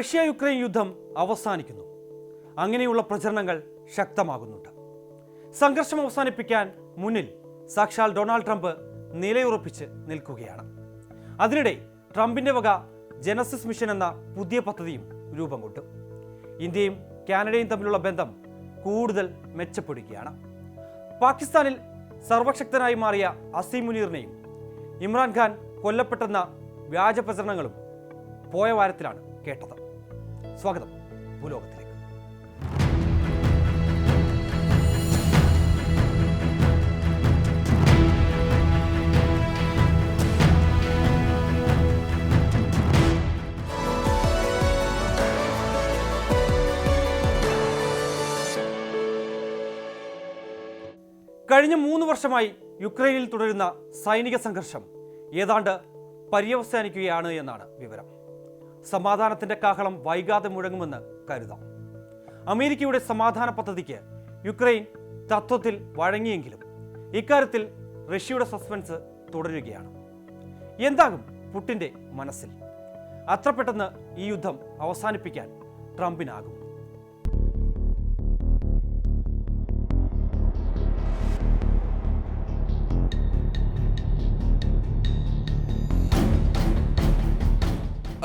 Russia Ukraine യുദ്ധം അവസാനിക്കുന്നു. അങ്ങനെയുള്ള പ്രചരണങ്ങൾ ശക്തമാകുന്നുണ്ട്. സംഘർഷം അവസാനിപ്പിക്കാൻ മുന്നിൽ സാക്ഷാൽ ഡൊണാൾഡ് ട്രംപ് നിലയുറപ്പിച്ച് നിൽക്കുകയാണ്. അതിനിടെ ട്രംപിന്റെ വക ജനസിസ് മിഷൻ എന്ന പുതിയ പദ്ധതിയും രൂപം കൊണ്ടു. ഇന്ത്യയും കാനഡയും തമ്മിലുള്ള ബന്ധം കൂടുതൽ മെച്ചപ്പെടുകയാണ്. പാകിസ്ഥാനിൽ സർവശക്തനായി മാറിയ അസീം മുനീറിനെയും ഇമ്രാൻഖാൻ കൊല്ലപ്പെട്ടെന്ന വ്യാജ പ്രചരണങ്ങളും പോയ വാരത്തിലാണ് കേട്ടത്. സ്വാഗതം ഭൂലോകത്തിലേക്ക്. കഴിഞ്ഞ 3 വർഷമായി യുക്രൈനിൽ തുടരുന്ന സൈനിക സംഘർഷം ഏതാണ്ട് പര്യവസാനിക്കുകയാണ് എന്നാണ് വിവരം. സമാധാനത്തിന്റെ കാഹളം വൈകാതെ മുഴങ്ങുമെന്ന് കരുതാം. അമേരിക്കയുടെ സമാധാന പദ്ധതിക്ക് യുക്രൈൻ തത്വത്തിൽ വഴങ്ങിയെങ്കിലും ഇക്കാര്യത്തിൽ റഷ്യയുടെ സസ്പെൻസ് തുടരുകയാണ്. എന്താകും പുടിന്റെ മനസ്സിൽ? അത്ര പെട്ടെന്ന് ഈ യുദ്ധം അവസാനിപ്പിക്കാൻ ട്രംപിനാകും?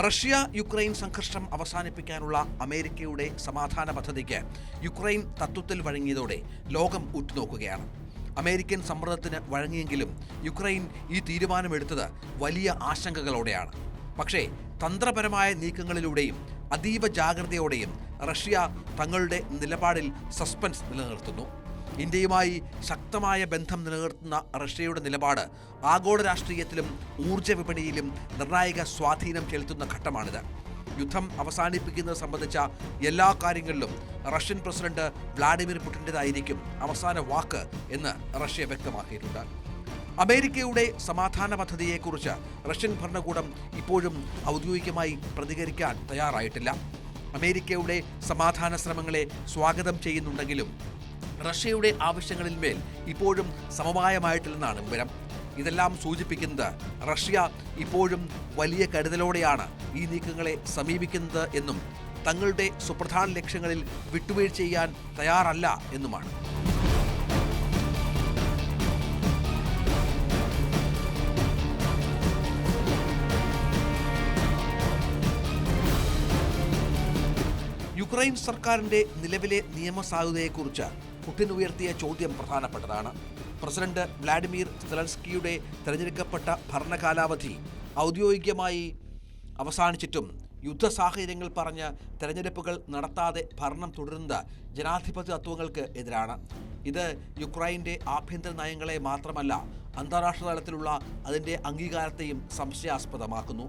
റഷ്യ യുക്രൈൻ സംഘർഷം അവസാനിപ്പിക്കാനുള്ള അമേരിക്കയുടെ സമാധാന പദ്ധതിക്ക് യുക്രൈൻ തത്വത്തിൽ വഴങ്ങിയതോടെ ലോകം ഉറ്റുനോക്കുകയാണ്. അമേരിക്കൻ സമ്മർദ്ദത്തിന് വഴങ്ങിയെങ്കിലും യുക്രൈൻ ഈ തീരുമാനമെടുത്തത് വലിയ ആശങ്കകളോടെയാണ്. പക്ഷേ തന്ത്രപരമായ നീക്കങ്ങളിലൂടെയും അതീവ ജാഗ്രതയോടെയും റഷ്യ തങ്ങളുടെ നിലപാടിൽ സസ്പെൻസ് നിലനിർത്തുന്നു. ഇന്ത്യയുമായി ശക്തമായ ബന്ധം നിലനിർത്തുന്ന റഷ്യയുടെ നിലപാട് ആഗോള രാഷ്ട്രീയത്തിലും ഊർജ്ജ വിപണിയിലും നിർണായക സ്വാധീനം ചെലുത്തുന്ന ഘട്ടമാണിത്. യുദ്ധം അവസാനിപ്പിക്കുന്നത് സംബന്ധിച്ച എല്ലാ കാര്യങ്ങളിലും റഷ്യൻ പ്രസിഡന്റ് വ്ളാഡിമിർ പുടിൻ്റെതായിരിക്കും അവസാന വാക്ക് എന്ന് റഷ്യ വ്യക്തമാക്കിയിട്ടുണ്ട്. അമേരിക്കയുടെ സമാധാന പദ്ധതിയെക്കുറിച്ച് റഷ്യൻ ഭരണകൂടം ഇപ്പോഴും ഔദ്യോഗികമായി പ്രതികരിക്കാൻ തയ്യാറായിട്ടില്ല. അമേരിക്കയുടെ സമാധാന ശ്രമങ്ങളെ സ്വാഗതം ചെയ്യുന്നുണ്ടെങ്കിലും റഷ്യയുടെ ആവശ്യങ്ങളിന്മേൽ ഇപ്പോഴും സമവായമായിട്ടില്ലെന്നാണ് വിവരം. ഇതെല്ലാം സൂചിപ്പിക്കുന്നത് റഷ്യ ഇപ്പോഴും വലിയ കരുതലോടെയാണ് ഈ നീക്കങ്ങളെ സമീപിക്കുന്നത് എന്നും തങ്ങളുടെ സുപ്രധാന ലക്ഷ്യങ്ങളിൽ വിട്ടുവീഴ്ച ചെയ്യാൻ തയ്യാറല്ല എന്നുമാണ്. യുക്രൈൻ സർക്കാരിന്റെ നിലവിലെ നിയമസാധുതയെക്കുറിച്ച് പുടിൻ ഉയർത്തിയ ചോദ്യം പ്രധാനപ്പെട്ടതാണ്. പ്രസിഡന്റ് വ്ളാഡിമിർ സെലൻസ്കിയുടെ തെരഞ്ഞെടുക്കപ്പെട്ട ഭരണകാലാവധി ഔദ്യോഗികമായി അവസാനിച്ചിട്ടും യുദ്ധ സാഹചര്യങ്ങൾ പറഞ്ഞ് തെരഞ്ഞെടുപ്പുകൾ നടത്താതെ ഭരണം തുടരുന്നത് ജനാധിപത്യ തത്വങ്ങൾക്ക് എതിരാണ്. ഇത് യുക്രൈൻ്റെ ആഭ്യന്തര നയങ്ങളെ മാത്രമല്ല അന്താരാഷ്ട്ര തലത്തിലുള്ള അതിൻ്റെ അംഗീകാരത്തെയും സംശയാസ്പദമാക്കുന്നു.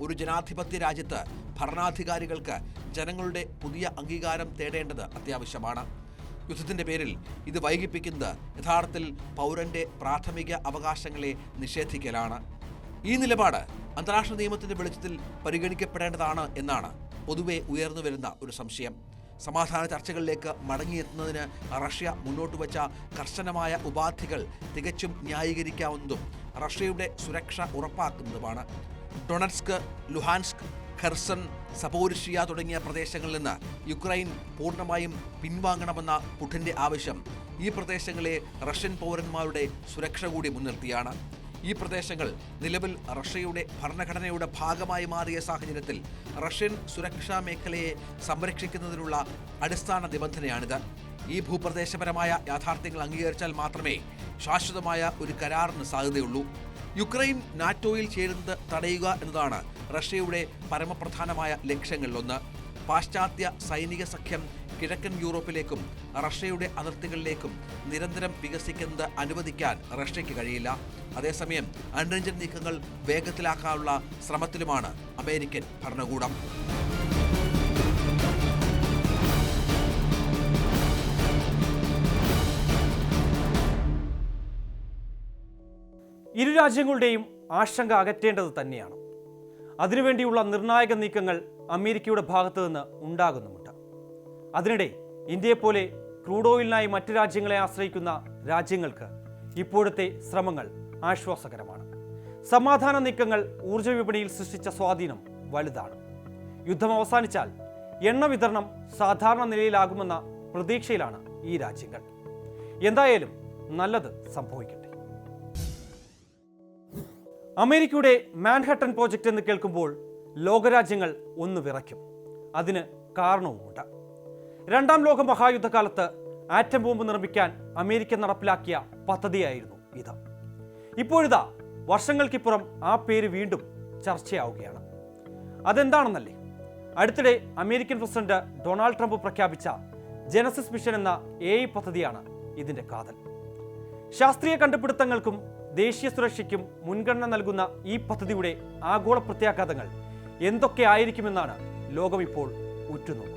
ഒരു ജനാധിപത്യ രാജ്യത്ത് ഭരണാധികാരികൾക്ക് ജനങ്ങളുടെ പുതിയ അംഗീകാരം തേടേണ്ടത് അത്യാവശ്യമാണ്. യുദ്ധത്തിൻ്റെ പേരിൽ ഇത് വൈകിപ്പിക്കുന്നത് യഥാർത്ഥത്തിൽ പൗരന്റെ പ്രാഥമിക അവകാശങ്ങളെ നിഷേധിക്കലാണ്. ഈ നിലപാട് അന്താരാഷ്ട്ര നിയമത്തിൻ്റെ വെളിച്ചത്തിൽ പരിഗണിക്കപ്പെടേണ്ടതാണ് എന്നാണ് പൊതുവെ ഉയർന്നുവരുന്ന ഒരു സംശയം. സമാധാന ചർച്ചകളിലേക്ക് മടങ്ങിയെത്തുന്നതിന് റഷ്യ മുന്നോട്ട് വച്ച കർശനമായ ഉപാധികൾ തികച്ചും ന്യായീകരിക്കാവുന്നതും റഷ്യയുടെ സുരക്ഷ ഉറപ്പാക്കുന്നതുമാണ്. ഡൊണറ്റ്സ്ക്, ലുഹാൻസ്ക്, ഖെർസൺ, സപോരിഷ്യ തുടങ്ങിയ പ്രദേശങ്ങളിൽ നിന്ന് യുക്രൈൻ പൂർണ്ണമായും പിൻവാങ്ങണമെന്ന പുടിൻ്റെ ആവശ്യം ഈ പ്രദേശങ്ങളെ റഷ്യൻ പൗരന്മാരുടെ സുരക്ഷ കൂടി മുൻനിർത്തിയാണ്. ഈ പ്രദേശങ്ങൾ നിലവിൽ റഷ്യയുടെ ഭരണഘടനയുടെ ഭാഗമായി മാറിയ സാഹചര്യത്തിൽ റഷ്യൻ സുരക്ഷാ മേഖലയെ സംരക്ഷിക്കുന്നതിനുള്ള അടിസ്ഥാന നിബന്ധനയാണിത്. ഈ ഭൂപ്രദേശപരമായ യാഥാർത്ഥ്യങ്ങൾ അംഗീകരിച്ചാൽ മാത്രമേ ശാശ്വതമായ ഒരു കരാറിന് സാധ്യതയുള്ളൂ. യുക്രൈൻ നാറ്റോയിൽ ചേരുന്നത് തടയുക എന്നതാണ് റഷ്യയുടെ പരമപ്രധാനമായ ലക്ഷ്യങ്ങളിലൊന്ന്. പാശ്ചാത്യ സൈനിക സഖ്യം കിഴക്കൻ യൂറോപ്പിലേക്കും റഷ്യയുടെ അതിർത്തികളിലേക്കും നിരന്തരം വികസിക്കുന്നത് അനുവദിക്കാൻ റഷ്യയ്ക്ക് കഴിയില്ല. അതേസമയം അൺറേഞ്ചർ നീക്കങ്ങൾ വേഗത്തിലാക്കാനുള്ള ശ്രമത്തിലുമാണ് അമേരിക്കൻ ഭരണകൂടം. ഇരു രാജ്യങ്ങളുടെയും ആശങ്ക അകറ്റേണ്ടത് തന്നെയാണ്. അതിനുവേണ്ടിയുള്ള നിർണായക നീക്കങ്ങൾ അമേരിക്കയുടെ ഭാഗത്തു നിന്ന് ഉണ്ടാകുന്നുമുണ്ട്. അതിനിടെ ഇന്ത്യയെപ്പോലെ ക്രൂഡ് ഓയിലിനായി മറ്റ് രാജ്യങ്ങളെ ആശ്രയിക്കുന്ന രാജ്യങ്ങൾക്ക് ഇപ്പോഴത്തെ ശ്രമങ്ങൾ ആശ്വാസകരമാണ്. സമാധാന നീക്കങ്ങൾ ഊർജ്ജ വിപണിയിൽ സൃഷ്ടിച്ച സ്വാധീനം വലുതാണ്. യുദ്ധം അവസാനിച്ചാൽ എണ്ണ വിതരണം സാധാരണ നിലയിലാകുമെന്ന പ്രതീക്ഷയിലാണ് ഈ രാജ്യങ്ങൾ. എന്തായാലും നല്ലത് സംഭവിക്കട്ടെ. അമേരിക്കയുടെ മാൻഹട്ടൻ പ്രോജക്റ്റ് എന്ന് കേൾക്കുമ്പോൾ ലോകരാജ്യങ്ങൾ ഒന്ന് വിറയ്ക്കും. അതിന് കാരണവുമുണ്ട്. രണ്ടാം ലോക മഹായുദ്ധകാലത്ത് ആറ്റം ബോംബ് നിർമ്മിക്കാൻ അമേരിക്ക നടപ്പിലാക്കിയ പദ്ധതിയായിരുന്നു ഇത്. ഇപ്പോഴിതാ വർഷങ്ങൾക്കിപ്പുറം ആ പേര് വീണ്ടും ചർച്ചയാവുകയാണ്. അതെന്താണെന്നല്ലേ? അടുത്തിടെ അമേരിക്കൻ പ്രസിഡന്റ് ഡൊണാൾഡ് ട്രംപ് പ്രഖ്യാപിച്ച ജനസിസ് മിഷൻ എന്ന AI പദ്ധതിയാണ് ഇതിന്റെ കാതൽ. ശാസ്ത്രീയ കണ്ടുപിടുത്തങ്ങൾക്കും ദേശീയ സുരക്ഷയ്ക്കും മുൻഗണന നൽകുന്ന ഈ പദ്ധതിയുടെ ആഗോള പ്രത്യാഘാതങ്ങൾ എന്തൊക്കെ ആയിരിക്കുമെന്നാണ് ലോകം ഇപ്പോൾ ഉറ്റുനോക്കുന്നത്.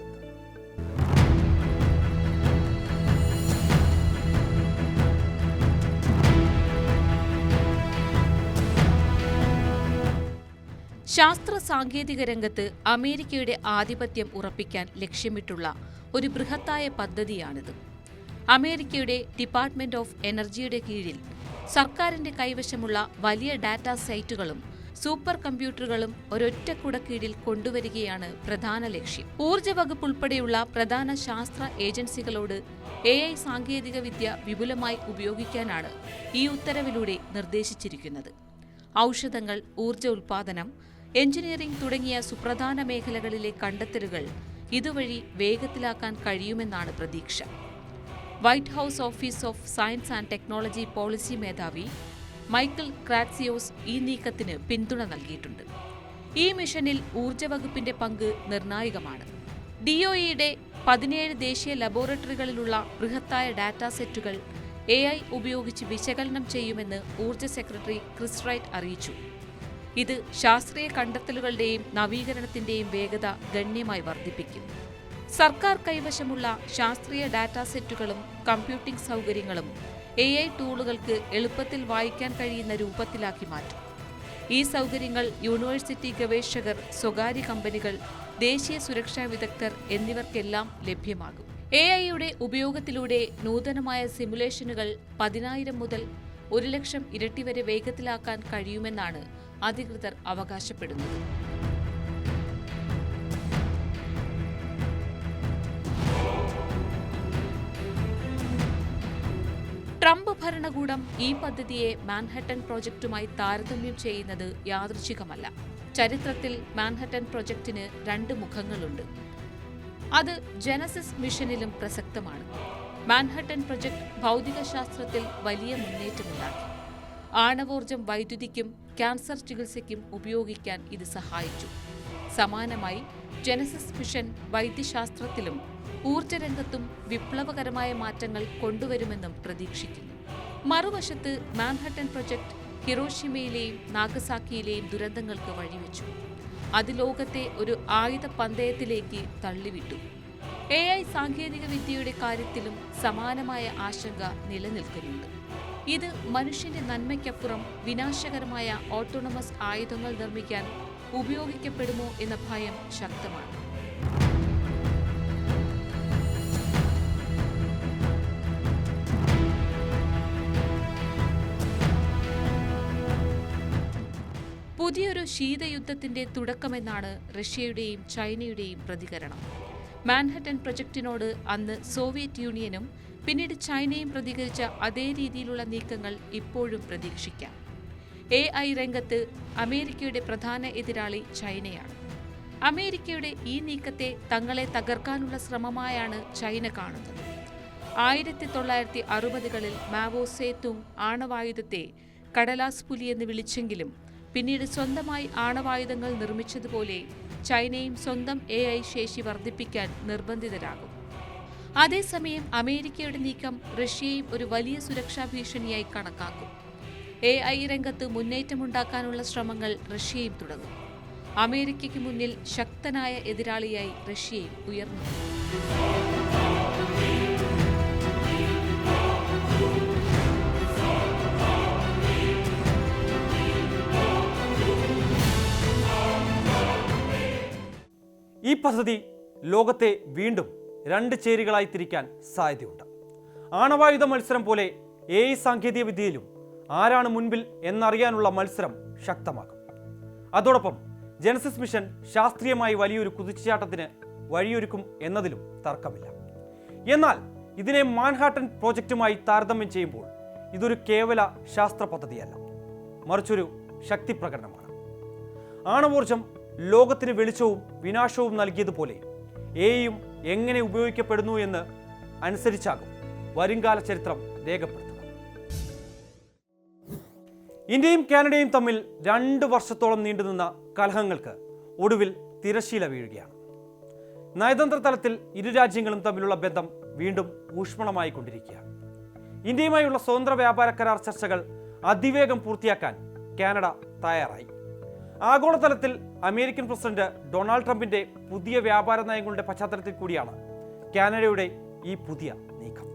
ശാസ്ത്ര സാങ്കേതിക രംഗത്ത് അമേരിക്കയുടെ ആധിപത്യം ഉറപ്പിക്കാൻ ലക്ഷ്യമിട്ടുള്ള ഒരു ബൃഹത്തായ പദ്ധതിയാണിത്. അമേരിക്കയുടെ ഡിപ്പാർട്ട്മെന്റ് ഓഫ് എനർജിയുടെ കീഴിൽ സർക്കാരിന്റെ കൈവശമുള്ള വലിയ ഡാറ്റാ സൈറ്റുകളും സൂപ്പർ കമ്പ്യൂട്ടറുകളും ഒരൊറ്റ കുടക്കീഴിൽ കൊണ്ടുവരികയാണ് പ്രധാന ലക്ഷ്യം. ഊർജ്ജ വകുപ്പ് ഉൾപ്പെടെയുള്ള പ്രധാന ശാസ്ത്ര ഏജൻസികളോട് AI സാങ്കേതികവിദ്യ വിപുലമായി ഉപയോഗിക്കാനാണ് ഈ ഉത്തരവിലൂടെ നിർദ്ദേശിച്ചിരിക്കുന്നത്. ഔഷധങ്ങൾ, ഊർജ്ജ ഉൽപ്പാദനം, എഞ്ചിനീയറിംഗ് തുടങ്ങിയ സുപ്രധാന മേഖലകളിലെ കണ്ടെത്തലുകൾ ഇതുവഴി വേഗത്തിലാക്കാൻ കഴിയുമെന്നാണ് പ്രതീക്ഷ. White house office of science and technology policy മേധാവി മൈക്കിൾ ക്രാറ്റ്സിയോസ് ഈ നീക്കത്തിന് പിന്തുണ നൽകിയിട്ടുണ്ട്. ഈ മിഷനിൽ ഊർജ്ജ വകുപ്പിന്റെ പങ്ക് നിർണായകമാണ്. DOEയുടെ 17 ദേശീയ ലബോറട്ടറികളിലുള്ള ബൃഹത്തായ ഡാറ്റാ സെറ്റുകൾ AI ഉപയോഗിച്ച് വിശകലനം ചെയ്യുമെന്ന് ഊർജ്ജ സെക്രട്ടറി ക്രിസ് റൈറ്റ് അറിയിച്ചു. ഇത് ശാസ്ത്രീയ കണ്ടെത്തലുകളുടെയും നവീകരണത്തിന്റെയും വേഗത ഗണ്യമായി വർദ്ധിപ്പിക്കും. സർക്കാർ കൈവശമുള്ള ശാസ്ത്രീയ ഡാറ്റാ സെറ്റുകളും കമ്പ്യൂട്ടിംഗ് സൗകര്യങ്ങളും AI ടൂളുകൾക്ക് എളുപ്പത്തിൽ വായിക്കാൻ കഴിയുന്ന രൂപത്തിലാക്കി മാറ്റും. ഈ സൗകര്യങ്ങൾ യൂണിവേഴ്സിറ്റി ഗവേഷകർ, സ്വകാര്യ കമ്പനികൾ, ദേശീയ സുരക്ഷാ വിദഗ്ധർ എന്നിവർക്കെല്ലാം ലഭ്യമാകും. AI ഉപയോഗത്തിലൂടെ നൂതനമായ സിമുലേഷനുകൾ 10,000 മുതൽ 1,00,000 ഇരട്ടി വരെ വേഗത്തിലാക്കാൻ കഴിയുമെന്നാണ് അധികൃതർ അവകാശപ്പെടുന്നത്. ട്രംപ് ഭരണകൂടം ഈ പദ്ധതിയെ മാൻഹട്ടൻ പ്രോജക്റ്റുമായി താരതമ്യം ചെയ്യുന്നത് യാദൃച്ഛികമല്ല. ചരിത്രത്തിൽ മാൻഹട്ടൻ പ്രോജക്റ്റിന് 2 മുഖങ്ങളുണ്ട്. അത് ജനസിസ് മിഷനിലും പ്രസക്തമാണ്. മാൻഹട്ടൻ പ്രോജക്റ്റ് ഭൗതികശാസ്ത്രത്തിൽ വലിയ മുന്നേറ്റമുണ്ടാക്കി. ആണവോർജ്ജം വൈദ്യുതിക്കും ക്യാൻസർ ചികിത്സയ്ക്കും ഉപയോഗിക്കാൻ ഇത് സഹായിച്ചു. സമാനമായി ജനസിസ് മിഷൻ വൈദ്യശാസ്ത്രത്തിലും ഊർജ്ജരംഗത്തും വിപ്ലവകരമായ മാറ്റങ്ങൾ കൊണ്ടുവരുമെന്നും പ്രതീക്ഷിക്കുന്നു. മറുവശത്ത് മാൻഹട്ടൻ പ്രോജക്റ്റ് ഹിരോഷിമയിലെയും നാഗസാക്കിയിലെയും ദുരന്തങ്ങൾക്ക് വഴിവെച്ചു. അത് ലോകത്തെ ഒരു ആയുധ പന്തയത്തിലേക്ക് തള്ളിവിട്ടു. AI സാങ്കേതികവിദ്യയുടെ കാര്യത്തിലും സമാനമായ ആശങ്ക നിലനിൽക്കുന്നുണ്ട്. ഇത് മനുഷ്യന്റെ നന്മയ്ക്കപ്പുറം വിനാശകരമായ ഓട്ടോണമസ് ആയുധങ്ങൾ നിർമ്മിക്കാൻ ഉപയോഗിക്കപ്പെടുമോ എന്ന ഭയം ശക്തമാണ്. പുതിയൊരു ശീതയുദ്ധത്തിന്റെ തുടക്കമെന്നാണ് റഷ്യയുടെയും ചൈനയുടെയും പ്രതികരണം. മാൻഹട്ടൻ പ്രൊജക്ടിനോട് അന്ന് സോവിയറ്റ് യൂണിയനും പിന്നീട് ചൈനയും പ്രതികരിച്ച അതേ രീതിയിലുള്ള നീക്കങ്ങൾ ഇപ്പോഴും പ്രതീക്ഷിക്കാം. AI രംഗത്ത് അമേരിക്കയുടെ പ്രധാന എതിരാളി ചൈനയാണ്. അമേരിക്കയുടെ ഈ നീക്കത്തെ തങ്ങളെ തകർക്കാനുള്ള ശ്രമമായാണ് ചൈന കാണുന്നത്. 1960കളിൽ മാവോ സേതുങ് ആണവായുധത്തെ കടലാസ് പുലി എന്ന് വിളിച്ചെങ്കിലും പിന്നീട് സ്വന്തമായി ആണവായുധങ്ങൾ നിർമ്മിച്ചതുപോലെ ചൈനയും സ്വന്തം AI ശേഷി വർദ്ധിപ്പിക്കാൻ നിർബന്ധിതരാകും. അതേസമയം അമേരിക്കയുടെ നീക്കം റഷ്യയും ഒരു വലിയ സുരക്ഷാ ഭീഷണിയായി കണക്കാക്കും. AI രംഗത്ത് മുന്നേറ്റമുണ്ടാക്കാനുള്ള ശ്രമങ്ങൾ റഷ്യയും തുടങ്ങും. അമേരിക്കയ്ക്ക് മുന്നിൽ ശക്തനായ എതിരാളിയായി റഷ്യയും ഉയർന്നു. ഈ പദ്ധതി ലോകത്തെ വീണ്ടും 2 ചേരികളായി തിരിക്കാൻ സാധ്യതയുണ്ട്. ആണവായുധ മത്സരം പോലെ AI സാങ്കേതിക വിദ്യയിലും ആരാണ് മുൻപിൽ എന്നറിയാനുള്ള മത്സരം ശക്തമാകും. അതോടൊപ്പം ജനസിസ് മിഷൻ ശാസ്ത്രീയമായി വലിയൊരു കുതിച്ചുചാട്ടത്തിന് വഴിയൊരുക്കും എന്നതിലും തർക്കമില്ല. എന്നാൽ ഇതിനെ മാൻഹാട്ടൻ പ്രോജക്റ്റുമായി താരതമ്യം ചെയ്യുമ്പോൾ ഇതൊരു കേവല ശാസ്ത്ര പദ്ധതിയല്ല, മറിച്ചൊരു ശക്തി പ്രകടനമാണ്. ആണവോർജം ലോകത്തിന് വെളിച്ചവും വിനാശവും നൽകിയതുപോലെ എയും എങ്ങനെ ഉപയോഗിക്കപ്പെടുന്നു എന്ന് അനുസരിച്ചാകും വരുംകാല ചരിത്രം രേഖപ്പെടുത്തുക. ഇന്ത്യയും കാനഡയും തമ്മിൽ 2 വർഷത്തോളം നീണ്ടുനിന്ന കലഹങ്ങൾക്ക് ഒടുവിൽ തിരശ്ശീല വീഴുകയാണ്. നയതന്ത്ര തലത്തിൽ ഇരു രാജ്യങ്ങളും തമ്മിലുള്ള ബന്ധം വീണ്ടും ഊഷ്മളമായി കൊണ്ടിരിക്കുകയാണ്. ഇന്ത്യയുമായുള്ള സ്വതന്ത്ര വ്യാപാര കരാർ ചർച്ചകൾ അതിവേഗം പൂർത്തിയാക്കാൻ കാനഡ തയ്യാറായി. ആഗോളതലത്തിൽ അമേരിക്കൻ പ്രസിഡന്റ് ഡൊണാൾഡ് ട്രംപിന്റെ പുതിയ വ്യാപാര നയങ്ങളുടെ പശ്ചാത്തലത്തിൽ കൂടിയാണ് കാനഡയുടെ ഈ പുതിയ നീക്കം.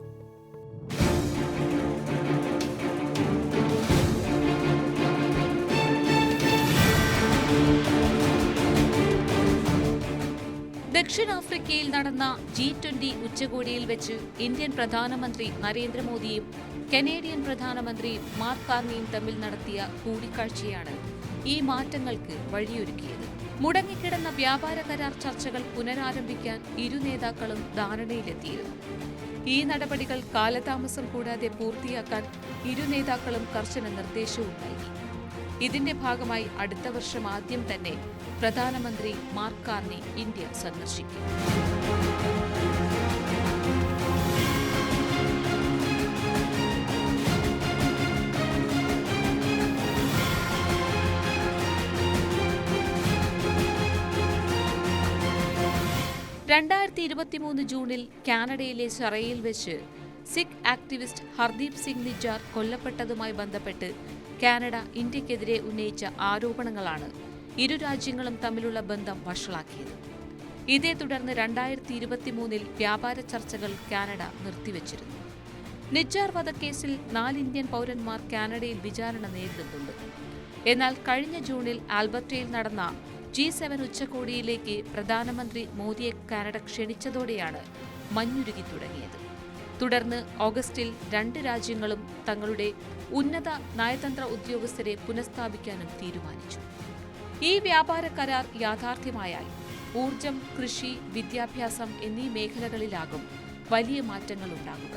ദക്ഷിണാഫ്രിക്കയിൽ നടന്ന G20 ഉച്ചകോടിയിൽ വെച്ച് ഇന്ത്യൻ പ്രധാനമന്ത്രി നരേന്ദ്രമോദിയും കനേഡിയൻ പ്രധാനമന്ത്രി മാർക്ക് കാർണിയും തമ്മിൽ നടത്തിയ കൂടിക്കാഴ്ചയാണ് ഈ മാറ്റങ്ങൾക്ക് വഴിയൊരുക്കിയത്. മുടങ്ങിക്കിടന്ന വ്യാപാര കരാർ ചർച്ചകൾ പുനരാരംഭിക്കാൻ ഇരു നേതാക്കളും ധാരണയിലെത്തിയിരുന്നു. ഈ നടപടികൾ കാലതാമസം കൂടാതെ പൂർത്തിയാക്കാൻ ഇരു നേതാക്കളും കർശന നിർദ്ദേശവും നൽകി. ഇതിന്റെ ഭാഗമായി അടുത്ത വർഷം ആദ്യം തന്നെ പ്രധാനമന്ത്രി മാർക്ക് കാർണി ഇന്ത്യ സന്ദർശിക്കും. ജൂണിൽ കാനഡയിലെ സറയിൽ വെച്ച് സിഖ് ആക്ടിവിസ്റ്റ് ഹർദീപ് സിംഗ് നിജാർ കൊല്ലപ്പെട്ടതുമായി ബന്ധപ്പെട്ട് കാനഡ ഇന്ത്യക്കെതിരെ ഉന്നയിച്ച ആരോപണങ്ങളാണ് ഇരു രാജ്യങ്ങളും തമ്മിലുള്ള ബന്ധം വഷളാക്കിയത്. ഇതേ തുടർന്ന് 2023 വ്യാപാര ചർച്ചകൾ കാനഡ നിർത്തിവച്ചിരുന്നു. നിജാർ വധക്കേസിൽ 4 ഇന്ത്യൻ പൗരന്മാർ കാനഡയിൽ വിചാരണ നേരിടുന്നുണ്ട്. എന്നാൽ കഴിഞ്ഞ ജൂണിൽ ആൽബർട്ടയിൽ നടന്ന G7 ഉച്ചകോടിയിലേക്ക് പ്രധാനമന്ത്രി മോദിയെ കാനഡ ക്ഷണിച്ചതോടെയാണ് മഞ്ഞുരുകി തുടങ്ങിയത്. തുടർന്ന് ഓഗസ്റ്റിൽ 2 രാജ്യങ്ങളും തങ്ങളുടെ ഉന്നത നയതന്ത്ര ഉദ്യോഗസ്ഥരെ പുനഃസ്ഥാപിക്കാനും തീരുമാനിച്ചു. ഈ വ്യാപാര കരാർ യാഥാർത്ഥ്യമായാൽ ഊർജം, കൃഷി, വിദ്യാഭ്യാസം എന്നീ മേഖലകളിലാകും വലിയ മാറ്റങ്ങൾ ഉണ്ടാകുക.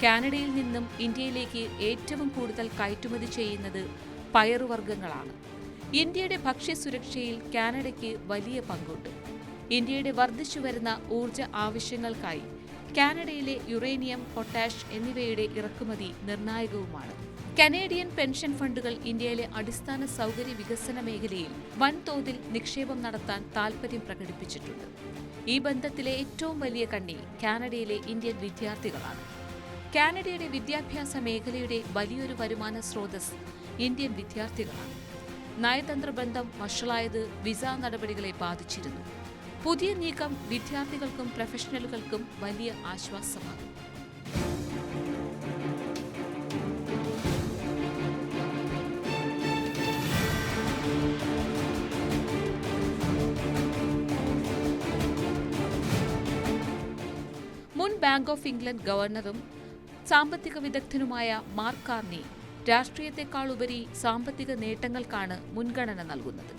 കാനഡയിൽ നിന്നും ഇന്ത്യയിലേക്ക് ഏറ്റവും കൂടുതൽ കയറ്റുമതി ചെയ്യുന്നത് പയറുവർഗ്ഗങ്ങളാണ്. ഇന്ത്യയുടെ ഭക്ഷ്യസുരക്ഷയിൽ കാനഡയ്ക്ക് വലിയ പങ്കുണ്ട്. ഇന്ത്യയുടെ വർദ്ധിച്ചുവരുന്ന ഊർജ ആവശ്യങ്ങൾക്കായി കാനഡയിലെ യുറേനിയം, പൊട്ടാഷ് എന്നിവയുടെ ഇറക്കുമതി നിർണായകവുമാണ്. കനേഡിയൻ പെൻഷൻ ഫണ്ടുകൾ ഇന്ത്യയിലെ അടിസ്ഥാന സൗകര്യ വികസന മേഖലയിൽ വൻതോതിൽ നിക്ഷേപം നടത്താൻ താൽപര്യം പ്രകടിപ്പിച്ചിട്ടുണ്ട്. ഈ ബന്ധത്തിലെ ഏറ്റവും വലിയ കണ്ണി കാനഡയിലെ ഇന്ത്യൻ വിദ്യാർത്ഥികളാണ്. കാനഡയുടെ വിദ്യാഭ്യാസ മേഖലയുടെ വലിയൊരു വരുമാന സ്രോതസ് ഇന്ത്യൻ വിദ്യാർത്ഥികളാണ്. നയതന്ത്ര ബന്ധം വഷളായത് വിസ നടപടികളെ ബാധിച്ചിരുന്നു. പുതിയ നീക്കം വിദ്യാർത്ഥികൾക്കും പ്രൊഫഷണലുകൾക്കും വലിയ ആശ്വാസമാകും. മുൻ ബാങ്ക് ഓഫ് ഇംഗ്ലണ്ട് ഗവർണറും സാമ്പത്തിക വിദഗ്ധനുമായ മാർക്ക് കാർണി രാഷ്ട്രീയത്തെക്കാളുപരി സാമ്പത്തിക നേട്ടങ്ങൾക്കാണ് മുൻഗണന നൽകുന്നത്.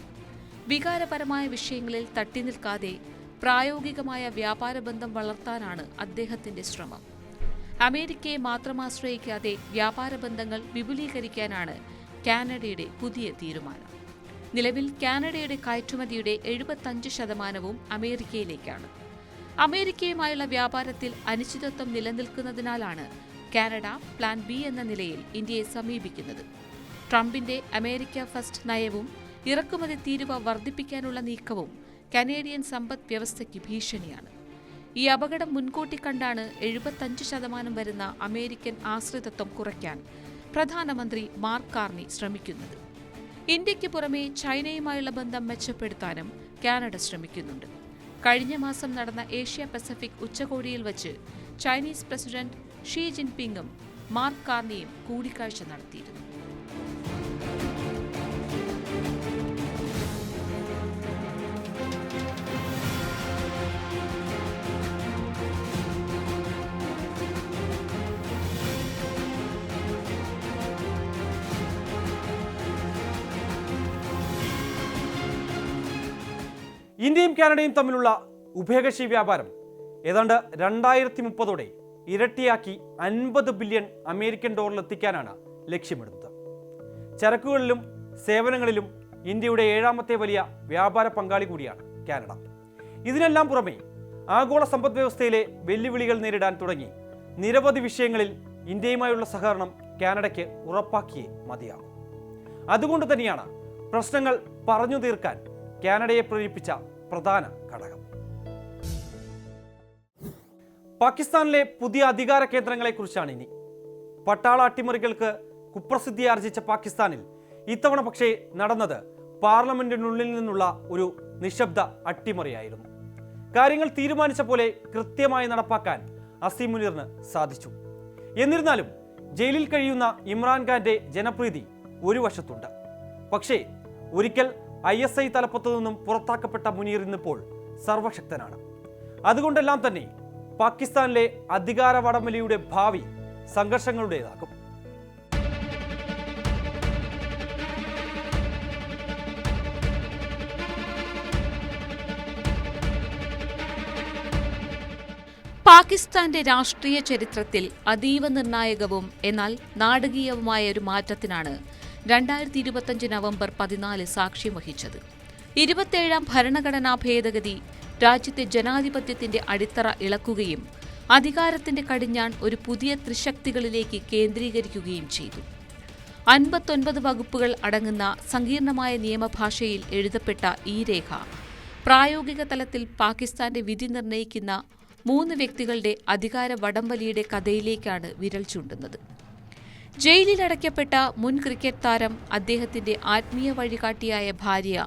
വികാരപരമായ വിഷയങ്ങളിൽ തട്ടിനിൽക്കാതെ പ്രായോഗികമായ വ്യാപാര ബന്ധം വളർത്താനാണ് അദ്ദേഹത്തിന്റെ ശ്രമം. അമേരിക്കയെ മാത്രം ആശ്രയിക്കാതെ വ്യാപാര ബന്ധങ്ങൾ വിപുലീകരിക്കാനാണ് കാനഡയുടെ പുതിയ തീരുമാനം. നിലവിൽ കാനഡയുടെ കയറ്റുമതിയുടെ 75% അമേരിക്കയിലേക്കാണ്. അമേരിക്കയുമായുള്ള വ്യാപാരത്തിൽ അനിശ്ചിതത്വം നിലനിൽക്കുന്നതിനാലാണ് കാനഡ പ്ലാൻ ബി എന്ന നിലയിൽ ഇന്ത്യയെ സമീപിക്കുന്നത്. ട്രംപിന്റെ അമേരിക്ക ഫസ്റ്റ് നയവും ഇറക്കുമതി തീരുവ വർദ്ധിപ്പിക്കാനുള്ള നീക്കവും കനേഡിയൻ സമ്പദ് വ്യവസ്ഥയ്ക്ക് ഭീഷണിയാണ്. ഈ അപകടം മുൻകൂട്ടി കണ്ടാണ് 75% വരുന്ന അമേരിക്കൻ ആശ്രിതത്വം കുറയ്ക്കാൻ പ്രധാനമന്ത്രി മാർക്ക് കാർണി ശ്രമിക്കുന്നത്. ഇന്ത്യയ്ക്ക് പുറമെ ചൈനയുമായുള്ള ബന്ധം മെച്ചപ്പെടുത്താനും കാനഡ ശ്രമിക്കുന്നുണ്ട്. കഴിഞ്ഞ മാസം നടന്ന ഏഷ്യ പസഫിക് ഉച്ചകോടിയിൽ വച്ച് ചൈനീസ് പ്രസിഡന്റ് ഷീ ജിൻപിങ്ങും മാർക്ക് കാർണിയും കൂടിക്കാഴ്ച നടത്തിയിരുന്നു. ഇന്ത്യയും കാനഡയും തമ്മിലുള്ള ഉഭയകക്ഷി വ്യാപാരം ഏതാണ്ട് 2030 ഇരട്ടിയാക്കി 50 ബില്യൺ അമേരിക്കൻ ഡോളർ എത്തിക്കാനാണ് ലക്ഷ്യമിടുന്നത്. ചരക്കുകളിലും സേവനങ്ങളിലും ഇന്ത്യയുടെ 7ാമത്തെ വലിയ വ്യാപാര പങ്കാളി കൂടിയാണ് കാനഡ. ഇതിനെല്ലാം പുറമെ ആഗോള സമ്പദ് വ്യവസ്ഥയിലെ വെല്ലുവിളികൾ നേരിടാൻ തുടങ്ങി നിരവധി വിഷയങ്ങളിൽ ഇന്ത്യയുമായുള്ള സഹകരണം കാനഡയ്ക്ക് ഉറപ്പാക്കിയേ മതിയാകും. അതുകൊണ്ട് തന്നെയാണ് പ്രശ്നങ്ങൾ പറഞ്ഞു തീർക്കാൻ കാനഡയെ പ്രേരിപ്പിച്ച പ്രധാന ഘടകം. പാകിസ്ഥാനിലെ പുതിയ അധികാര കേന്ദ്രങ്ങളെക്കുറിച്ചാണ് ഇനി. പട്ടാള അട്ടിമറികൾക്ക് കുപ്രസിദ്ധി ആർജിച്ച പാകിസ്ഥാനിൽ ഇത്തവണ പക്ഷേ നടന്നത് പാർലമെന്റിനുള്ളിൽ നിന്നുള്ള ഒരു നിശബ്ദ അട്ടിമറിയായിരുന്നു. കാര്യങ്ങൾ തീരുമാനിച്ച പോലെ കൃത്യമായി നടപ്പാക്കാൻ അസീം മുനീറിന് സാധിച്ചു. എന്നിരുന്നാലും ജയിലിൽ കഴിയുന്ന ഇമ്രാൻഖാന്റെ ജനപ്രീതി ഒരു വശത്തുണ്ട്. പക്ഷേ ഒരിക്കൽ ISI തലപ്പത്തു നിന്നും പുറത്താക്കപ്പെട്ട മുനീർ ഇന്നിപ്പോൾ സർവശക്തനാണ്. അതുകൊണ്ടെല്ലാം തന്നെ പാകിസ്ഥാനിലെ അധികാര വടംവലിയുടെ ഭാവി സംഘർഷങ്ങളുടേതാകും. പാകിസ്ഥാന്റെ രാഷ്ട്രീയ ചരിത്രത്തിൽ അതീവ നിർണായകവും എന്നാൽ നാടകീയവുമായ ഒരു മാറ്റത്തിനാണ് 2025 നവംബർ 14 സാക്ഷ്യം വഹിച്ചത്. 27ാം ഭരണഘടനാ ഭേദഗതി രാജ്യത്തെ ജനാധിപത്യത്തിന്റെ അടിത്തറ ഇളക്കുകയും അധികാരത്തിന്റെ കടിഞ്ഞാൺ ഒരു പുതിയ ത്രിശക്തികളിലേക്ക് കേന്ദ്രീകരിക്കുകയും ചെയ്തു. 59 വകുപ്പുകൾ അടങ്ങുന്ന സങ്കീർണമായ നിയമഭാഷയിൽ എഴുതപ്പെട്ട ഈ രേഖ പ്രായോഗിക തലത്തിൽ പാകിസ്ഥാന്റെ വിധി നിർണ്ണയിക്കുന്ന 3 വ്യക്തികളുടെ അധികാര വടംവലിയുടെ കഥയിലേക്കാണ് വിരൽ ചൂണ്ടുന്നത്. ജയിലിലടയ്ക്കപ്പെട്ട മുൻ ക്രിക്കറ്റ് താരം, അദ്ദേഹത്തിന്റെ ആത്മീയ വഴികാട്ടിയായ ഭാര്യ,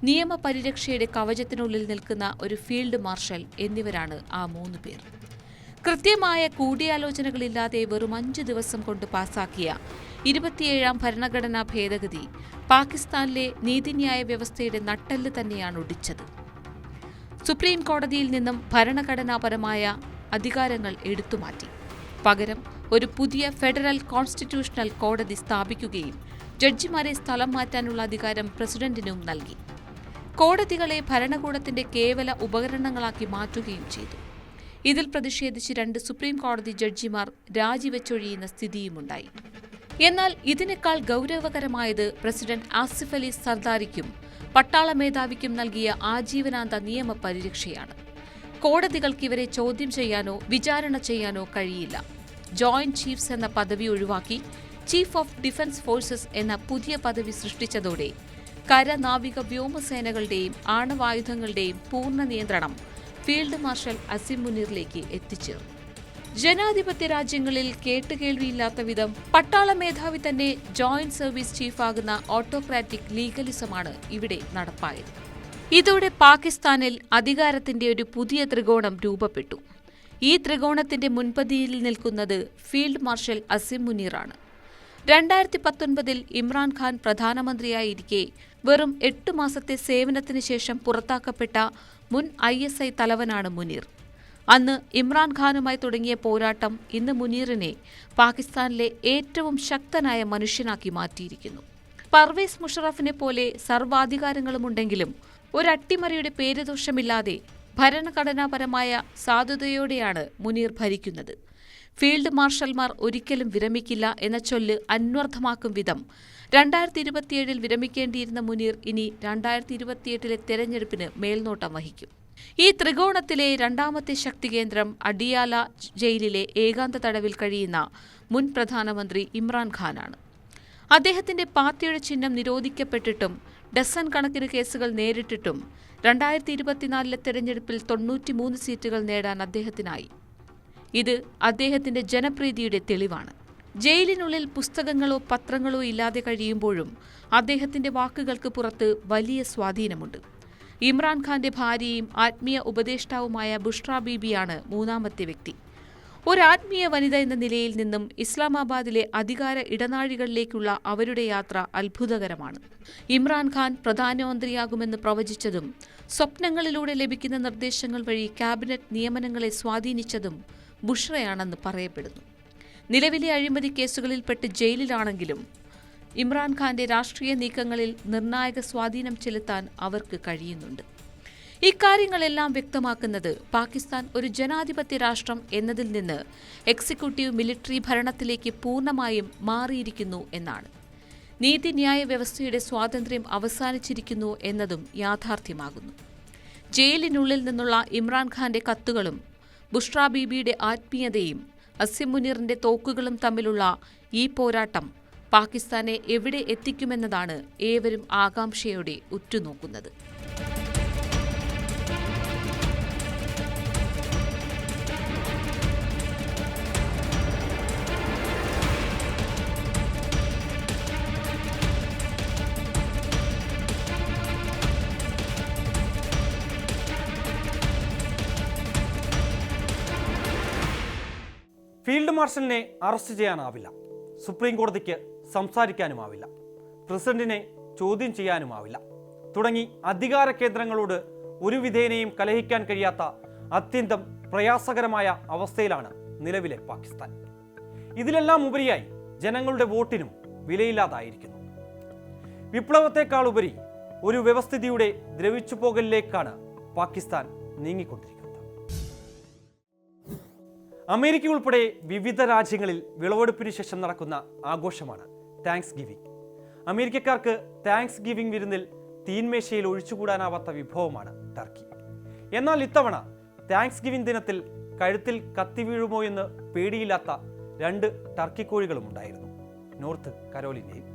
നിയമപരിരക്ഷയുടെ കവചത്തിനുള്ളിൽ നിൽക്കുന്ന ഒരു ഫീൽഡ് മാർഷൽ എന്നിവരാണ് ആ 3 പേർ. കൃത്യമായ കൂടിയാലോചനകളില്ലാതെ വെറും 5 ദിവസം കൊണ്ട് പാസാക്കിയ 27ാം ഭരണഘടനാ ഭേദഗതി പാകിസ്ഥാനിലെ നീതിന്യായ വ്യവസ്ഥയുടെ നട്ടെല്ല് തന്നെയാണ് ഒടിച്ചത്. സുപ്രീം കോടതിയിൽ നിന്നും ഭരണഘടനാപരമായ അധികാരങ്ങൾ എടുത്തുമാറ്റി. പകരം ഒരു പുതിയ ഫെഡറൽ കോൺസ്റ്റിറ്റ്യൂഷണൽ കോടതി സ്ഥാപിക്കുകയും ജഡ്ജിമാരെ സ്ഥലം മാറ്റാനുള്ള അധികാരം പ്രസിഡന്റിനും നൽകി. കോടതികളെ ഭരണകൂടത്തിന്റെ കേവല ഉപകരണങ്ങളാക്കി മാറ്റുകയും ചെയ്തു. ഇതിൽ പ്രതിഷേധിച്ച് 2 സുപ്രീം കോടതി ജഡ്ജിമാർ രാജിവെച്ചൊഴിയുന്ന സ്ഥിതിയുമുണ്ടായി. എന്നാൽ ഇതിനേക്കാൾ ഗൗരവകരമായത് പ്രസിഡന്റ് ആസിഫ് അലി സർദാരിക്കും പട്ടാള മേധാവിക്കും നൽകിയ ആജീവനാന്ത നിയമപരിരക്ഷയാണ്. കോടതികൾക്ക് ഇവരെ ചോദ്യം ചെയ്യാനോ വിചാരണ ചെയ്യാനോ കഴിയില്ല. ജോയിന്റ് ചീഫ്സ് എന്ന പദവി ഒഴിവാക്കി ചീഫ് ഓഫ് ഡിഫൻസ് ഫോഴ്സസ് എന്ന പുതിയ പദവി സൃഷ്ടിച്ചതോടെ കര, നാവിക, വ്യോമസേനകളുടെയും ആണവായുധങ്ങളുടെയും പൂർണ്ണ നിയന്ത്രണം ഫീൽഡ് മാർഷൽ അസീം മുനീറിലേക്ക് എത്തിച്ചേർന്നു. ജനാധിപത്യ രാജ്യങ്ങളിൽ കേട്ടുകേൾവിയില്ലാത്ത വിധം പട്ടാള മേധാവി തന്നെ ജോയിന്റ് സർവീസ് ചീഫാകുന്ന ഓട്ടോക്രാറ്റിക് ലീഗലിസമാണ് ഇവിടെ നടപ്പായത്. ഇതോടെ പാകിസ്ഥാനിൽ അധികാരത്തിന്റെ ഒരു പുതിയ ത്രികോണം രൂപപ്പെട്ടു. ഈ ത്രികോണത്തിന്റെ മുൻപന്തിയിൽ നിൽക്കുന്നത് ഫീൽഡ് മാർഷൽ അസീം മുനീറാണ്. 2019 ഇമ്രാൻഖാൻ പ്രധാനമന്ത്രിയായിരിക്കെ വെറും 8 മാസത്തെ സേവനത്തിന് ശേഷം പുറത്താക്കപ്പെട്ട മുൻ ISI തലവനാണ് മുനീർ. അന്ന് ഇമ്രാൻഖാനുമായി തുടങ്ങിയ പോരാട്ടം ഇന്ന് മുനീറിനെ പാകിസ്ഥാനിലെ ഏറ്റവും ശക്തനായ മനുഷ്യനാക്കി മാറ്റിയിരിക്കുന്നു. പർവേസ് മുഷറഫിനെ പോലെ സർവാധികാരങ്ങളുമുണ്ടെങ്കിലും ഒരട്ടിമറിയുടെ പേരുദോഷമില്ലാതെ ഭരണഘടനാപരമായ സാധുതയോടെയാണ് മുനീർ ഭരിക്കുന്നത്. ഫീൽഡ് മാർഷൽമാർ ഒരിക്കലും വിരമിക്കില്ല എന്ന ചൊല്ല് അന്വർത്ഥമാക്കും വിധം 2027 വിരമിക്കേണ്ടിയിരുന്ന മുനീർ ഇനി 2028 തെരഞ്ഞെടുപ്പിന് മേൽനോട്ടം വഹിക്കും. ഈ ത്രികോണത്തിലെ 2ാമത്തെ ശക്തികേന്ദ്രം അഡിയാല ജയിലിലെ ഏകാന്ത തടവിൽ കഴിയുന്ന മുൻ പ്രധാനമന്ത്രി ഇമ്രാൻഖാനാണ്. അദ്ദേഹത്തിന്റെ പാർട്ടിയുടെ ചിഹ്നം നിരോധിക്കപ്പെട്ടിട്ടും ഡസൻ കണക്കിന് കേസുകൾ നേരിട്ടിട്ടും 2024 തെരഞ്ഞെടുപ്പിൽ 93 സീറ്റുകൾ നേടാൻ അദ്ദേഹത്തിനായി. ഇത് അദ്ദേഹത്തിന്റെ ജനപ്രീതിയുടെ തെളിവാണ്. ജയിലിനുള്ളിൽ പുസ്തകങ്ങളോ പത്രങ്ങളോ ഇല്ലാതെ കഴിയുമ്പോഴും അദ്ദേഹത്തിന്റെ വാക്കുകൾക്ക് പുറത്ത് വലിയ സ്വാധീനമുണ്ട്. ഇമ്രാൻഖാന്റെ ഭാര്യയും ആത്മീയ ഉപദേഷ്ടാവുമായ ബുഷ്ര ബീബിയാണ് 3ാമത്തെ വ്യക്തി. ഒരാത്മീയ വനിത എന്ന നിലയിൽ നിന്നും ഇസ്ലാമാബാദിലെ അധികാര ഇടനാഴികളിലേക്കുള്ള അവരുടെ യാത്ര അത്ഭുതകരമാണ്. ഇമ്രാൻഖാൻ പ്രധാനമന്ത്രിയാകുമെന്ന് പ്രവചിച്ചതും സ്വപ്നങ്ങളിലൂടെ ലഭിക്കുന്ന നിർദ്ദേശങ്ങൾ വഴി ക്യാബിനറ്റ് നിയമനങ്ങളെ സ്വാധീനിച്ചതും ബുഷ്രയാണെന്ന് പറയപ്പെടുന്നു. നിലവിലെ അഴിമതി കേസുകളിൽപ്പെട്ട് ജയിലിലാണെങ്കിലും ഇമ്രാൻഖാന്റെ രാഷ്ട്രീയ നീക്കങ്ങളിൽ നിർണായക സ്വാധീനം ചെലുത്താൻ അവർക്ക് കഴിയുന്നുണ്ട്. ഇക്കാര്യങ്ങളെല്ലാം വ്യക്തമാക്കുന്നത് പാകിസ്ഥാൻ ഒരു ജനാധിപത്യ രാഷ്ട്രം എന്നതിൽ നിന്ന് എക്സിക്യൂട്ടീവ് മിലിറ്ററി ഭരണത്തിലേക്ക് പൂർണ്ണമായും മാറിയിരിക്കുന്നു എന്നാണ്. നീതിന്യായ വ്യവസ്ഥയുടെ സ്വാതന്ത്ര്യം അവസാനിച്ചിരിക്കുന്നു എന്നതും യാഥാർത്ഥ്യമാകുന്നു. ജയിലിനുള്ളിൽ നിന്നുള്ള ഇമ്രാൻഖാന്റെ കത്തുകളും ബുഷ്ര ബീബിയുടെ ആത്മീയതയും അസിം മുനീറിന്റെ തോക്കുകളും തമ്മിലുള്ള ഈ പോരാട്ടം പാകിസ്ഥാനെ എവിടെ എത്തിക്കുമെന്നതാണ് ഏവരും ആകാംക്ഷയോടെ ഉറ്റുനോക്കുന്നത്. ഫീൽഡ് മാർഷലിനെ അറസ്റ്റ് ചെയ്യാനാവില്ല, സുപ്രീം കോടതിക്ക് സംസാരിക്കാനുമാവില്ല, പ്രസിഡന്റിനെ ചോദ്യം ചെയ്യാനുമാവില്ല തുടങ്ങി അധികാര കേന്ദ്രങ്ങളോട് ഒരു വിധേനയും കലഹിക്കാൻ കഴിയാത്ത അത്യന്തം പ്രയാസകരമായ അവസ്ഥയിലാണ് നിലവിലെ പാകിസ്ഥാൻ. ഇതിലെല്ലാം ഉപരിയായി ജനങ്ങളുടെ വോട്ടിനും വിലയില്ലാതായിരിക്കുന്നു. വിപ്ലവത്തെക്കാൾ ഉപരി ഒരു വ്യവസ്ഥിതിയുടെ ദ്രവിച്ചു പോകലിലേക്കാണ് പാകിസ്ഥാൻ നീങ്ങിക്കൊണ്ടിരിക്കുന്നത്. അമേരിക്ക ഉൾപ്പെടെ വിവിധ രാജ്യങ്ങളിൽ വിളവെടുപ്പിന് ശേഷം നടക്കുന്ന ആഘോഷമാണ് താങ്ക്സ് ഗിവിംഗ്. അമേരിക്കക്കാർക്ക് താങ്ക്സ് ഗിവിംഗ് വിരുന്നിൽ തീന്മേശയിൽ ഒഴിച്ചുകൂടാനാവാത്ത വിഭവമാണ് ടർക്കി. എന്നാൽ ഇത്തവണ താങ്ക്സ് ഗിവിംഗ് ദിനത്തിൽ കഴുത്തിൽ കത്തി വീഴുമോ എന്ന് പേടിയില്ലാത്ത 2 ടർക്കി കോഴികളും ഉണ്ടായിരുന്നു നോർത്ത് കരോലിനയിൽ.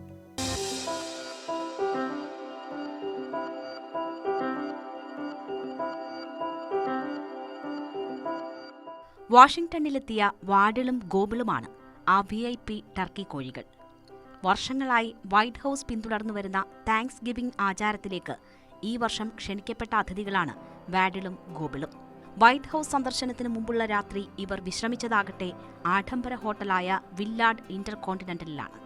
വാഷിംഗ്ടണിലെത്തിയ വാഡിളും ഗോബിളുമാണ് ആ VIP ടർക്കി കോഴികൾ. വർഷങ്ങളായി വൈറ്റ് ഹൗസ് പിന്തുടർന്നു വരുന്ന താങ്ക്സ് ഗിവിംഗ് ആചാരത്തിലേക്ക് ഈ വർഷം ക്ഷണിക്കപ്പെട്ട അതിഥികളാണ് വാഡിളും ഗോബിളും. വൈറ്റ് ഹൗസ് സന്ദർശനത്തിന് മുമ്പുള്ള രാത്രി ഇവർ വിശ്രമിച്ചതാകട്ടെ ആഡംബര ഹോട്ടലായ വില്ലാർഡ് ഇന്റർകോണ്ടിനെന്റലിലാണ്.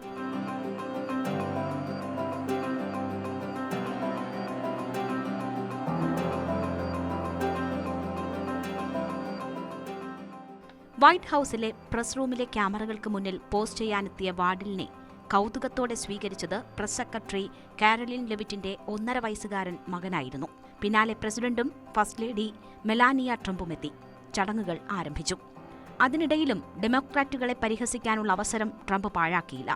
വൈറ്റ് ഹൗസിലെ പ്രസ് റൂമിലെ ക്യാമറകൾക്ക് മുന്നിൽ പോസ്റ്റ് ചെയ്യാനെത്തിയ വാഡിലിനെ കൗതുകത്തോടെ സ്വീകരിച്ചത് പ്രസ് സെക്രട്ടറി കാരോലിൻ ലെവിറ്റിന്റെ 1.5 വയസ്സുകാരൻ മകനായിരുന്നു. പിന്നാലെ പ്രസിഡന്റും ഫസ്റ്റ് ലേഡി മെലാനിയ ട്രംപുമെത്തി ചടങ്ങുകൾ ആരംഭിച്ചു. അതിനിടയിലും ഡെമോക്രാറ്റുകളെ പരിഹസിക്കാനുള്ള അവസരം ട്രംപ് പാഴാക്കിയില്ല.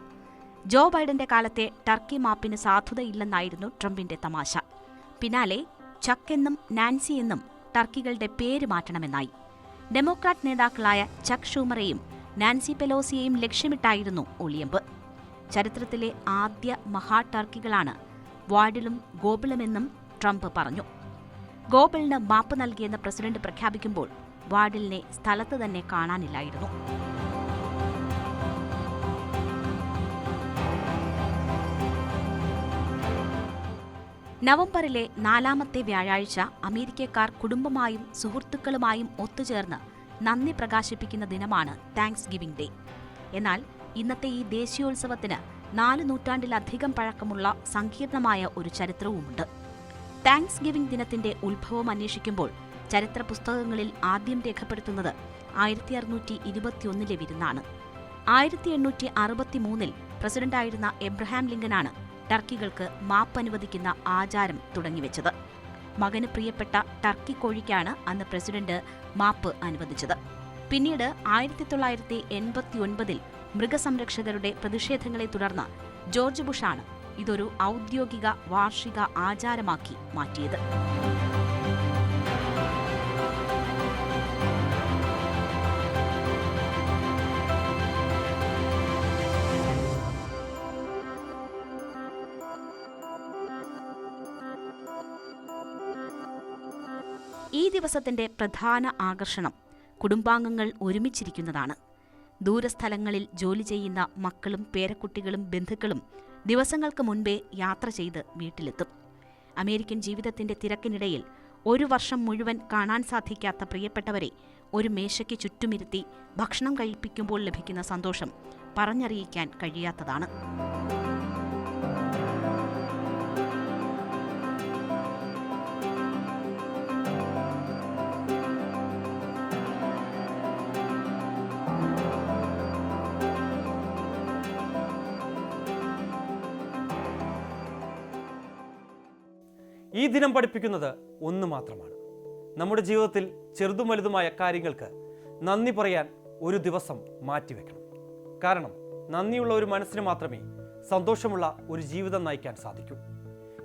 ജോ ബൈഡന്റെ കാലത്തെ ടർക്കി മാപ്പിന് സാധുതയില്ലെന്നായിരുന്നു ട്രംപിന്റെ തമാശ. പിന്നാലെ ചക്ക് എന്നും നാൻസി എന്നും ടർക്കികളുടെ പേര് മാറ്റണമെന്നായി. ഡെമോക്രാറ്റ് നേതാക്കളായ ചക്ക് ഷൂമറെയും നാൻസി പെലോസിയെയും ലക്ഷ്യമിട്ടായിരുന്നു ഒളിയമ്പ്. ചരിത്രത്തിലെ ആദ്യ മഹാ ടർക്കികളാണ് വാഡിലും ഗോബിളുമെന്നും ട്രംപ് പറഞ്ഞു. ഗോബിളിന് മാപ്പ് നൽകിയെന്ന് പ്രസിഡന്റ് പ്രഖ്യാപിക്കുമ്പോൾ വാഡിലിനെ സ്ഥലത്ത് തന്നെ കാണാനില്ലായിരുന്നു. നവംബറിലെ 4ാമത്തെ വ്യാഴാഴ്ച അമേരിക്കക്കാർ കുടുംബമായും സുഹൃത്തുക്കളുമായും ഒത്തുചേർന്ന് നന്ദി പ്രകാശിപ്പിക്കുന്ന ദിനമാണ് താങ്ക്സ് ഗിവിംഗ് ഡേ. എന്നാൽ ഇന്നത്തെ ഈ ദേശീയോത്സവത്തിന് 4 നൂറ്റാണ്ടിലധികം പഴക്കമുള്ള സങ്കീർണമായ ഒരു ചരിത്രവുമുണ്ട്. താങ്ക്സ് ഗിവിംഗ് ദിനത്തിന്റെ ഉത്ഭവം അന്വേഷിക്കുമ്പോൾ ചരിത്ര പുസ്തകങ്ങളിൽ ആദ്യം രേഖപ്പെടുത്തുന്നത് 1621 വിരുന്നാണ്. 1863 പ്രസിഡന്റായിരുന്ന എബ്രഹാം ലിങ്കനാണ് ടർക്കികൾക്ക് മാപ്പ് അനുവദിക്കുന്ന ആചാരം തുടങ്ങിവെച്ചത്. മകന് പ്രിയപ്പെട്ട ടർക്കി കോഴിക്കാണ് അന്ന് പ്രസിഡന്റ് മാപ്പ് അനുവദിച്ചത്. പിന്നീട് 1989 മൃഗസംരക്ഷകരുടെ പ്രതിഷേധങ്ങളെ തുടർന്ന് ജോർജ് ബുഷാണ് ഇതൊരു ഔദ്യോഗിക വാർഷിക ആചാരമാക്കി മാറ്റിയത്. ഈ ദിവസത്തിന്റെ പ്രധാന ആകർഷണം കുടുംബാംഗങ്ങൾ ഒരുമിച്ചിരിക്കുന്നതാണ്. ദൂരസ്ഥലങ്ങളിൽ ജോലി ചെയ്യുന്ന മക്കളും പേരക്കുട്ടികളും ബന്ധുക്കളും ദിവസങ്ങൾക്ക് മുൻപേ യാത്ര ചെയ്ത് വീട്ടിലെത്തും. അമേരിക്കൻ ജീവിതത്തിന്റെ തിരക്കിനിടയിൽ 1 വർഷം മുഴുവൻ കാണാൻ സാധിക്കാത്ത പ്രിയപ്പെട്ടവരെ ഒരു മേശയ്ക്ക് ചുറ്റുമിരുത്തി ഭക്ഷണം കഴിപ്പിക്കുമ്പോൾ ലഭിക്കുന്ന സന്തോഷം പറഞ്ഞറിയിക്കാൻ കഴിയാത്തതാണ്. ഈ ദിനം പഠിപ്പിക്കുന്നത് ഒന്ന് മാത്രമാണ്: നമ്മുടെ ജീവിതത്തിൽ ചെറുതും വലുതുമായ കാര്യങ്ങൾക്ക് നന്ദി പറയാൻ ഒരു ദിവസം മാറ്റിവെക്കണം. കാരണം നന്ദിയുള്ള ഒരു മനസ്സിന് മാത്രമേ സന്തോഷമുള്ള ഒരു ജീവിതം നയിക്കാൻ സാധിക്കൂ.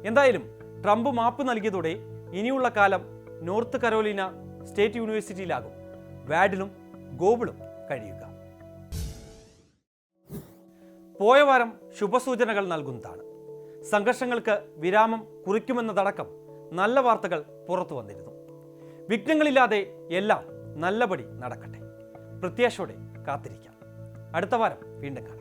എന്തായാലും ട്രംപ് മാപ്പ് നൽകിയതോടെ ഇനിയുള്ള കാലം നോർത്ത് കരോലിന സ്റ്റേറ്റ് യൂണിവേഴ്സിറ്റിയിലാകും വാഡിലും ഗോബിളും കഴിയുക. പോയ വാരം ശുഭസൂചനകൾ നൽകുന്നതാണ്. സംഘർഷങ്ങൾക്ക് വിരാമം കുറിക്കുമെന്നതടക്കം നല്ല വാർത്തകൾ പുറത്തു വന്നിരുന്നു. വിഘ്നങ്ങളില്ലാതെ എല്ലാം നല്ലപടി നടക്കട്ടെ. പ്രത്യാശയോടെ കാത്തിരിക്കാം. അടുത്ത വാരം വീണ്ടും കാണാം.